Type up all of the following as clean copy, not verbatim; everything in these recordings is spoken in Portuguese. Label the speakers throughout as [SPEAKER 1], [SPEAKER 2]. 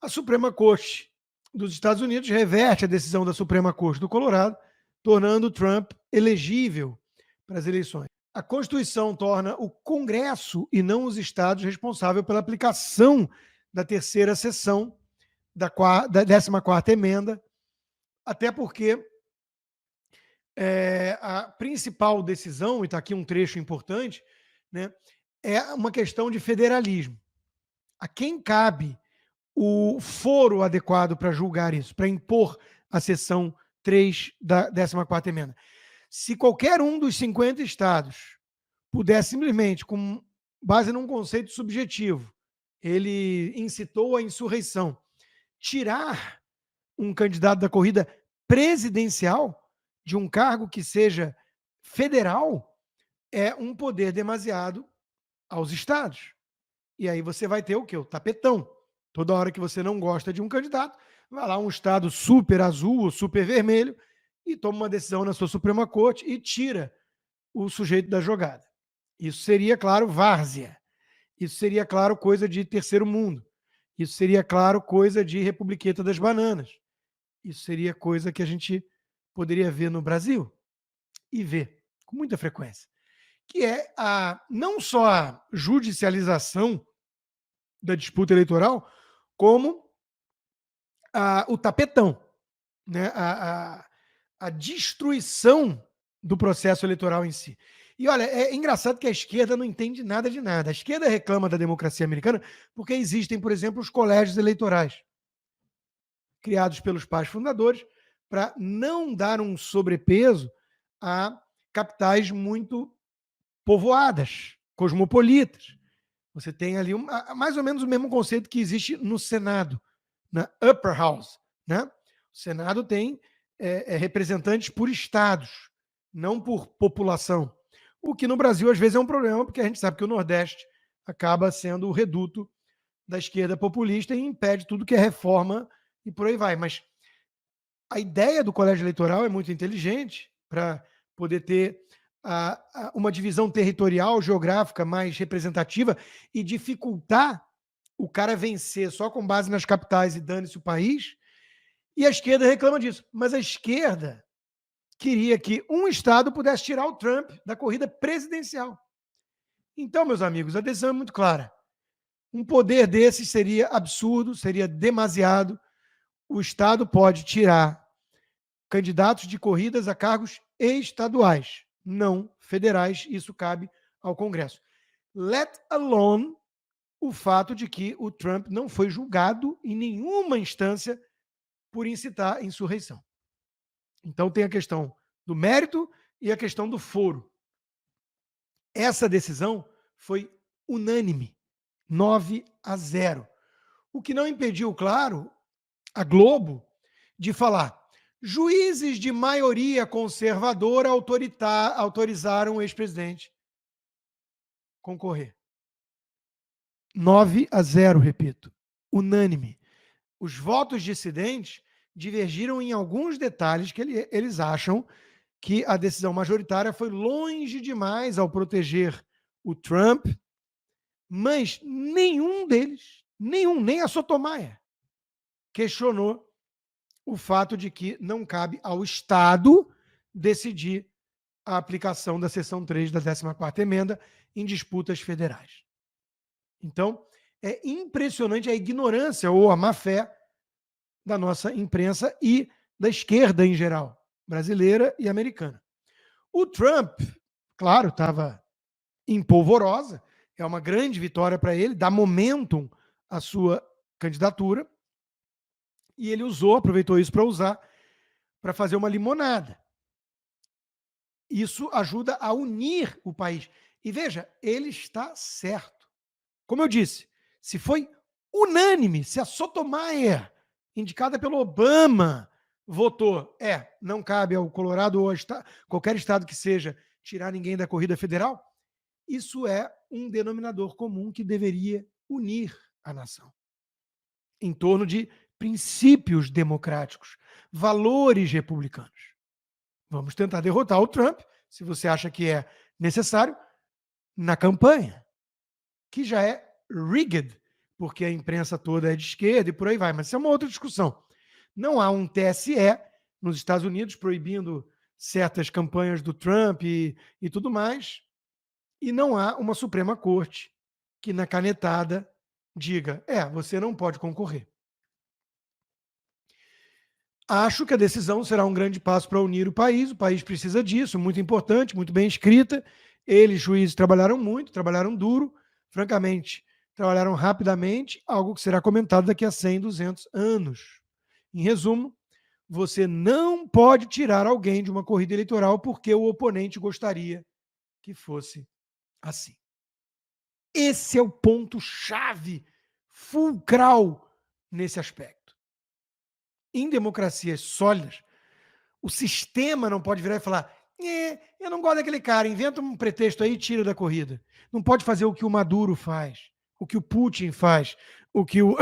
[SPEAKER 1] A Suprema Corte dos Estados Unidos reverte a decisão da Suprema Corte do Colorado, tornando Trump elegível para as eleições. A Constituição torna o Congresso e não os estados responsável pela aplicação da terceira seção da 14ª emenda, até porque a principal decisão, e está aqui um trecho importante, né, é uma questão de federalismo. A quem cabe o foro adequado para julgar isso, para impor a seção 3 da 14ª emenda? Se qualquer um dos 50 estados puder simplesmente, com base num conceito subjetivo, ele incitou a insurreição, tirar um candidato da corrida presidencial de um cargo que seja federal, é um poder demasiado aos estados. E aí você vai ter o quê? O tapetão. Toda hora que você não gosta de um candidato, vai lá um estado super azul ou super vermelho e toma uma decisão na sua Suprema Corte e tira o sujeito da jogada. Isso seria, claro, várzea. Isso seria, claro, coisa de terceiro mundo. Isso seria, claro, coisa de Republiqueta das Bananas. Isso seria coisa que a gente poderia ver no Brasil e ver com muita frequência, que é não só a judicialização da disputa eleitoral, como o tapetão, né? A destruição do processo eleitoral em si. E olha, é engraçado que a esquerda não entende nada de nada. A esquerda reclama da democracia americana porque existem, por exemplo, os colégios eleitorais, criados pelos pais fundadores, para não dar um sobrepeso a capitais muito povoadas, cosmopolitas. Você tem ali mais ou menos o mesmo conceito que existe no Senado, na Upper House. Né? O Senado tem representantes por estados, não por população. O que no Brasil às vezes é um problema, porque a gente sabe que o Nordeste acaba sendo o reduto da esquerda populista e impede tudo que é reforma e por aí vai. Mas a ideia do colégio eleitoral é muito inteligente para poder ter uma divisão territorial, geográfica mais representativa e dificultar o cara vencer só com base nas capitais e dane-se o país. E a esquerda reclama disso. Mas a esquerda queria que um estado pudesse tirar o Trump da corrida presidencial. Então, meus amigos, a decisão é muito clara. Um poder desses seria absurdo, seria demasiado. O estado pode tirar candidatos de corridas a cargos estaduais, não federais. Isso cabe ao Congresso. Let alone o fato de que o Trump não foi julgado em nenhuma instância por incitar insurreição. Então tem a questão do mérito e a questão do foro. Essa decisão foi unânime, 9-0. O que não impediu, claro, a Globo de falar: juízes de maioria conservadora autorizaram o ex-presidente concorrer. 9-0, repito, unânime. Os votos dissidentes divergiram em alguns detalhes que eles acham que a decisão majoritária foi longe demais ao proteger o Trump, mas nenhum deles, nem a Sotomayor, questionou o fato de que não cabe ao Estado decidir a aplicação da seção 3 da 14ª emenda em disputas federais. Então, é impressionante a ignorância ou a má-fé da nossa imprensa e da esquerda em geral, brasileira e americana. O Trump, claro, estava em polvorosa, é uma grande vitória para ele, dá momentum à sua candidatura, e ele aproveitou isso para usar, para fazer uma limonada. Isso ajuda a unir o país. E veja, ele está certo. Como eu disse, se foi unânime, se a Sotomayor, indicada pelo Obama, votou, não cabe ao Colorado ou qualquer estado que seja tirar ninguém da corrida federal, isso é um denominador comum que deveria unir a nação em torno de princípios democráticos, valores republicanos. Vamos tentar derrotar o Trump, se você acha que é necessário, na campanha, que já é rigged, porque a imprensa toda é de esquerda e por aí vai, mas isso é uma outra discussão. Não há um TSE nos Estados Unidos proibindo certas campanhas do Trump e tudo mais, e não há uma Suprema Corte que na canetada diga, você não pode concorrer. Acho que a decisão será um grande passo para unir o país precisa disso, muito importante, muito bem escrita. Eles, juízes, trabalharam muito, trabalharam duro, francamente, trabalharam rapidamente, algo que será comentado daqui a 100, 200 anos. Em resumo, você não pode tirar alguém de uma corrida eleitoral porque o oponente gostaria que fosse assim. Esse é o ponto-chave fulcral nesse aspecto. Em democracias sólidas, o sistema não pode virar e falar: eu não gosto daquele cara, inventa um pretexto aí e tira da corrida. Não pode fazer o que o Maduro faz, o que o Putin faz, o que o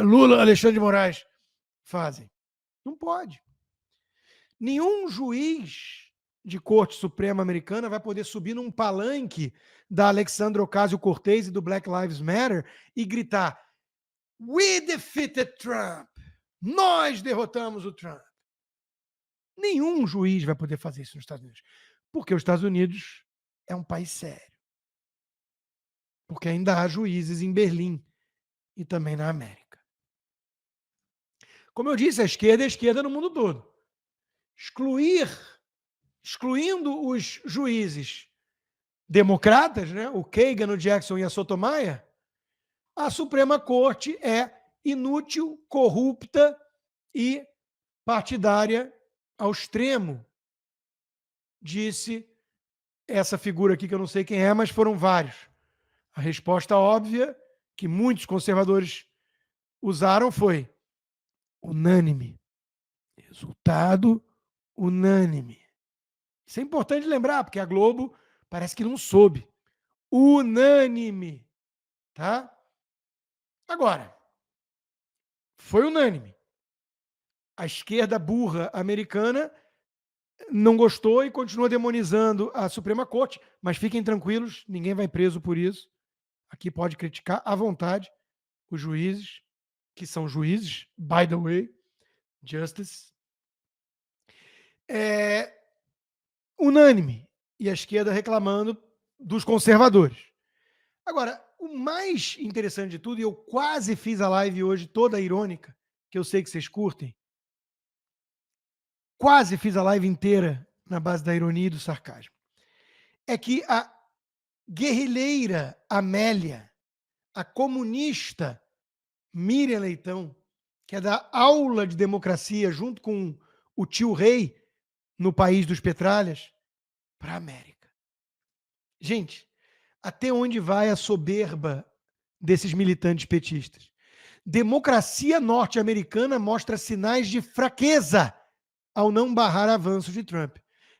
[SPEAKER 1] Lula, Alexandre de Moraes fazem. Não pode. Nenhum juiz de Corte Suprema Americana vai poder subir num palanque da Alexandra Ocasio-Cortez e do Black Lives Matter e gritar: "We defeated Trump! Nós derrotamos o Trump!" Nenhum juiz vai poder fazer isso nos Estados Unidos. Porque os Estados Unidos é um país sério. Porque ainda há juízes em Berlim e também na América. Como eu disse, a esquerda é a esquerda no mundo todo. Excluindo os juízes democratas, né, o Kagan, o Jackson e a Sotomayor, a Suprema Corte é inútil, corrupta e partidária ao extremo, disse essa figura aqui que eu não sei quem é, mas foram vários. A resposta óbvia que muitos conservadores usaram foi unânime. Resultado unânime. Isso é importante lembrar, porque a Globo parece que não soube. Unânime. Tá? Agora, foi unânime. A esquerda burra americana não gostou e continua demonizando a Suprema Corte, mas fiquem tranquilos, ninguém vai preso por isso. Aqui pode criticar à vontade os juízes, que são juízes, by the way, justice. Unânime. E a esquerda reclamando dos conservadores. Agora, o mais interessante de tudo, e eu quase fiz a live hoje toda irônica, que eu sei que vocês curtem, quase fiz a live inteira na base da ironia e do sarcasmo, é que a guerrilheira Amélia, a comunista Miriam Leitão, que é da aula de democracia junto com o tio Rei no país dos Petralhas, para a América. Gente, até onde vai a soberba desses militantes petistas? Democracia norte-americana mostra sinais de fraqueza ao não barrar avanços de Trump.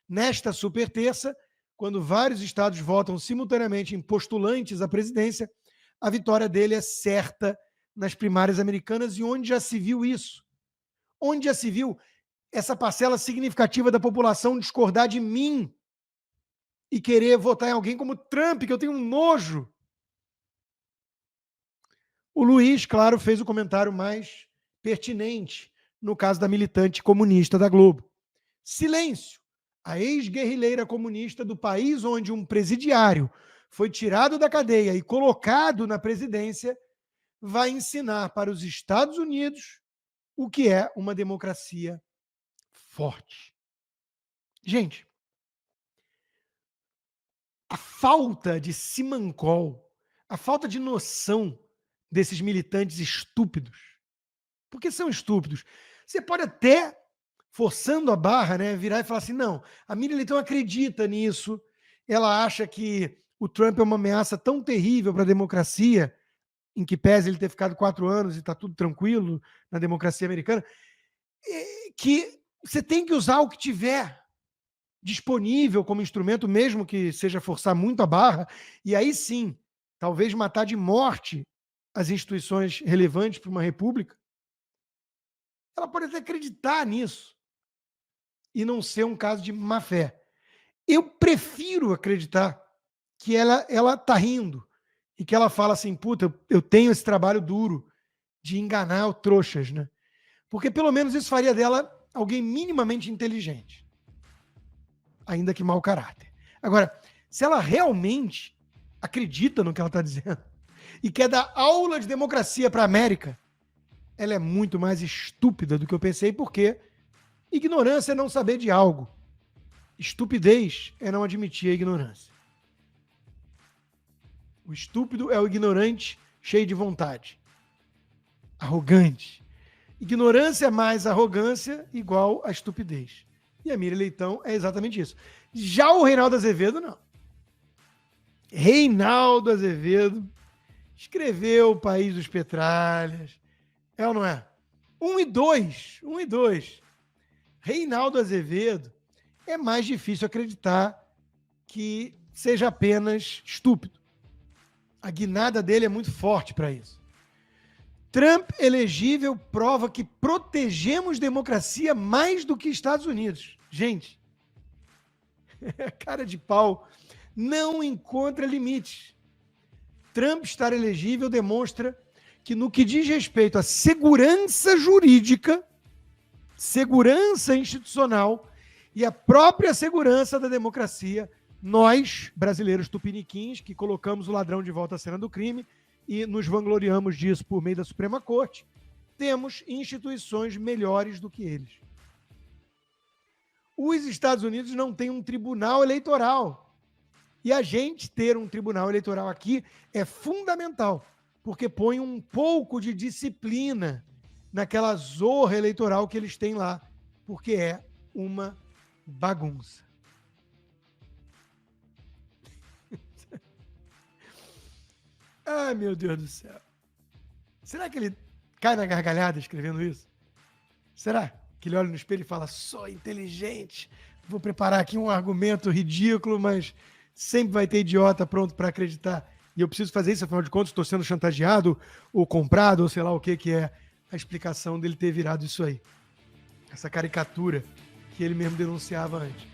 [SPEAKER 1] Nesta super terça, quando vários estados votam simultaneamente em postulantes à presidência, a vitória dele é certa nas primárias americanas. E onde já se viu isso? Onde já se viu essa parcela significativa da população discordar de mim e querer votar em alguém como Trump, que eu tenho um nojo? O Luiz, claro, fez o comentário mais pertinente no caso da militante comunista da Globo. Silêncio. A ex-guerrilheira comunista do país onde um presidiário foi tirado da cadeia e colocado na presidência vai ensinar para os Estados Unidos o que é uma democracia forte. Gente, a falta de simancol, a falta de noção desses militantes estúpidos, porque são estúpidos. Você pode até, forçando a barra, né, virar e falar assim, não, a Miriam Leitão acredita nisso, ela acha que o Trump é uma ameaça tão terrível para a democracia, em que pese ele ter ficado 4 anos e está tudo tranquilo na democracia americana, que você tem que usar o que tiver disponível como instrumento, mesmo que seja forçar muito a barra, e aí sim, talvez matar de morte as instituições relevantes para uma república. Ela pode até acreditar nisso e não ser um caso de má fé. Eu prefiro acreditar que ela está rindo e que ela fala assim, puta, eu tenho esse trabalho duro de enganar trouxas, né? Porque pelo menos isso faria dela alguém minimamente inteligente. Ainda que mau caráter. Agora, se ela realmente acredita no que ela está dizendo e quer dar aula de democracia para a América, ela é muito mais estúpida do que eu pensei, porque ignorância é não saber de algo. Estupidez é não admitir a ignorância. O estúpido é o ignorante cheio de vontade. Arrogante. Ignorância mais arrogância igual a estupidez. E a Miriam Leitão é exatamente isso. Já o Reinaldo Azevedo, não. Reinaldo Azevedo escreveu O País dos Petralhas. É ou não é? 1 e 2. Reinaldo Azevedo é mais difícil acreditar que seja apenas estúpido. A guinada dele é muito forte para isso. Trump elegível prova que protegemos democracia mais do que Estados Unidos. Gente, cara de pau não encontra limites. Trump estar elegível demonstra que no que diz respeito à segurança jurídica, segurança institucional e a própria segurança da democracia, nós, brasileiros tupiniquins, que colocamos o ladrão de volta à cena do crime e nos vangloriamos disso por meio da Suprema Corte, temos instituições melhores do que eles. Os Estados Unidos não têm um tribunal eleitoral. E a gente ter um tribunal eleitoral aqui é fundamental, porque põe um pouco de disciplina naquela zorra eleitoral que eles têm lá, porque é uma bagunça. Ai, meu Deus do céu. Será que ele cai na gargalhada escrevendo isso? Será que ele olha no espelho e fala, sou inteligente, vou preparar aqui um argumento ridículo, mas sempre vai ter idiota pronto para acreditar. E eu preciso fazer isso, afinal de contas, estou sendo chantageado ou comprado, ou sei lá o que é a explicação dele ter virado isso aí. Essa caricatura que ele mesmo denunciava antes.